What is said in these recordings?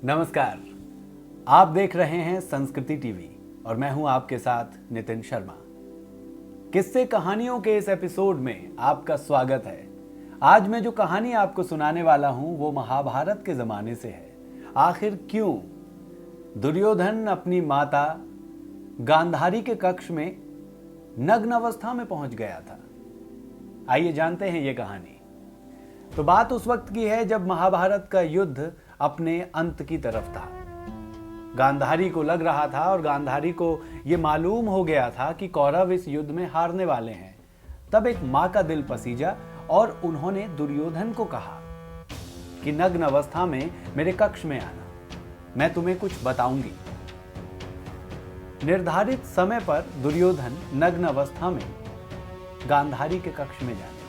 नमस्कार। आप देख रहे हैं संस्कृति टीवी और मैं हूं आपके साथ नितिन शर्मा। किस्से कहानियों के इस एपिसोड में आपका स्वागत है। आज मैं जो कहानी आपको सुनाने वाला हूं वो महाभारत के जमाने से है। आखिर क्यों दुर्योधन अपनी माता गांधारी के कक्ष में नग्न अवस्था में पहुंच गया था। आइए जानते हैं ये कहानी। तो बात उस वक्त की है जब महाभारत का युद्ध अपने अंत की तरफ था। गांधारी को लग रहा था और गांधारी को यह मालूम हो गया था कि कौरव इस युद्ध में हारने वाले हैं। तब एक मां का दिल पसीजा और उन्होंने दुर्योधन को कहा कि नग्न अवस्था में मेरे कक्ष में आना, मैं तुम्हें कुछ बताऊंगी। निर्धारित समय पर दुर्योधन नग्न अवस्था में गांधारी के कक्ष में जाने।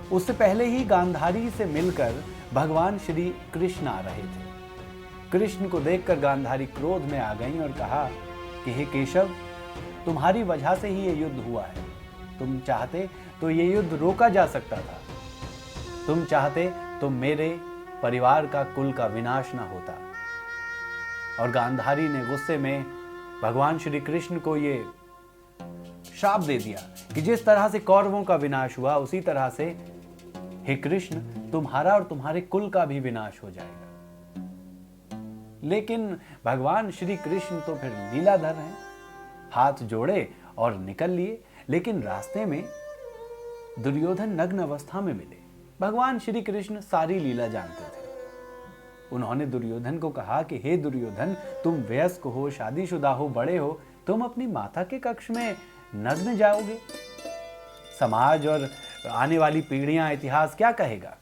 उससे पहले ही गांधारी से मिलकर भगवान श्री कृष्ण आ रहे थे। कृष्ण को देखकर गांधारी क्रोध में आ गई और कहा कि हे केशव, तुम्हारी वजह से ही ये युद्ध हुआ है। तुम चाहते तो ये युद्ध रोका जा सकता था। तुम चाहते तो मेरे परिवार का कुल का विनाश ना होता। और गांधारी ने गुस्से में भगवान श्री कृष्ण को ये श्राप दे दिया कि जिस तरह से कौरवों का विनाश हुआ उसी तरह से हे कृष्ण, तुम्हारा और तुम्हारे कुल का भी विनाश हो जाएगा। लेकिन भगवान श्री कृष्ण तो फिर लीलाधर हैं। हाथ जोड़े और निकल लिए, लेकिन रास्ते में दुर्योधन नग्न अवस्था में मिले। भगवान श्री कृष्ण सारी लीला जानते थे। उन्होंने दुर्योधन को कहा कि हे दुर्योधन, तुम वयस्क हो, शादीशुदा हो, बड़े हो, तुम अपनी माता के कक्ष में नग्न जाओगे। समाज और आने वाली पीढ़ियां, इतिहास क्या कहेगा।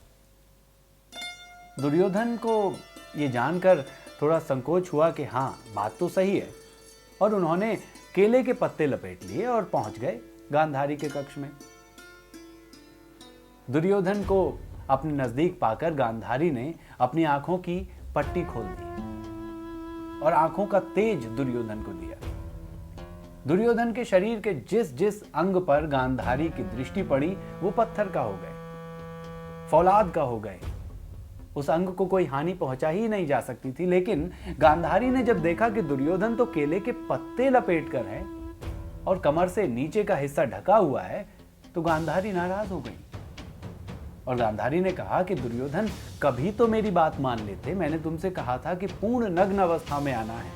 दुर्योधन को यह जानकर थोड़ा संकोच हुआ कि हाँ, बात तो सही है। और उन्होंने केले के पत्ते लपेट लिए और पहुंच गए गांधारी के कक्ष में। दुर्योधन को अपने नजदीक पाकर गांधारी ने अपनी आंखों की पट्टी खोल दी और आंखों का तेज दुर्योधन को दिया। दुर्योधन के शरीर के जिस जिस अंग पर गांधारी की दृष्टि पड़ी वो पत्थर का हो गए, फौलाद का हो गए। उस अंग को कोई हानि पहुंचा ही नहीं जा सकती थी। लेकिन गांधारी ने जब देखा कि दुर्योधन तो केले के पत्ते लपेट कर है और कमर से नीचे का हिस्सा ढका हुआ है, तो गांधारी नाराज हो गई। और गांधारी ने कहा कि दुर्योधन, कभी तो मेरी बात मान लेते। मैंने तुमसे कहा था कि पूर्ण नग्न अवस्था में आना है।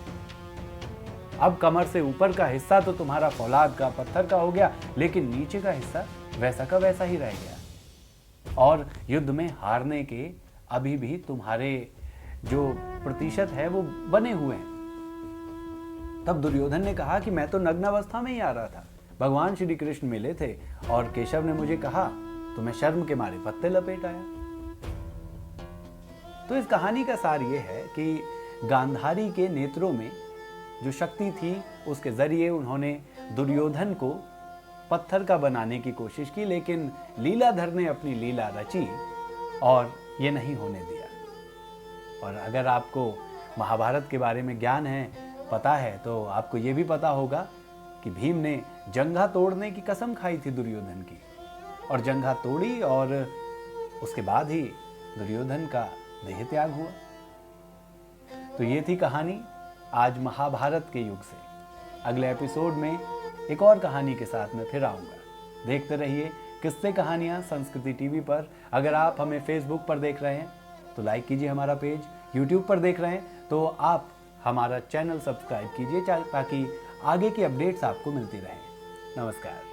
अब कमर से ऊपर का हिस्सा तो तुम्हारा फौलाद का, पत्थर का हो गया, लेकिन नीचे का हिस्सा वैसा का वैसा ही रह गया। और युद्ध में हारने के अभी भी तुम्हारे जो प्रतिशत है वो बने हुए हैं। तब दुर्योधन ने कहा कि मैं तो नग्न अवस्था में ही आ रहा था। भगवान श्री कृष्ण मिले थे और केशव ने मुझे कहा तो मैं शर्म के मारे पत्ते लपेट आया। तो इस कहानी का सार ये है कि गांधारी के नेत्रों में जो शक्ति थी उसके जरिए उन्होंने दुर्योधन को पत्थर का बनाने की कोशिश की, लेकिन लीलाधर ने अपनी लीला रची और ये नहीं होने दिया। और अगर आपको महाभारत के बारे में ज्ञान है, पता है, तो आपको ये भी पता होगा कि भीम ने जंघा तोड़ने की कसम खाई थी दुर्योधन की, और जंघा तोड़ी और उसके बाद ही दुर्योधन का देह त्याग हुआ। तो ये थी कहानी आज महाभारत के युग से। अगले एपिसोड में एक और कहानी के साथ मैं फिर आऊंगा। देखते रहिए किस्से कहानियां संस्कृति टीवी पर। अगर आप हमें फेसबुक पर देख रहे हैं तो लाइक कीजिए हमारा पेज। यूट्यूब पर देख रहे हैं तो आप हमारा चैनल सब्सक्राइब कीजिए ताकि आगे की अपडेट्स आपको मिलती रहें। नमस्कार।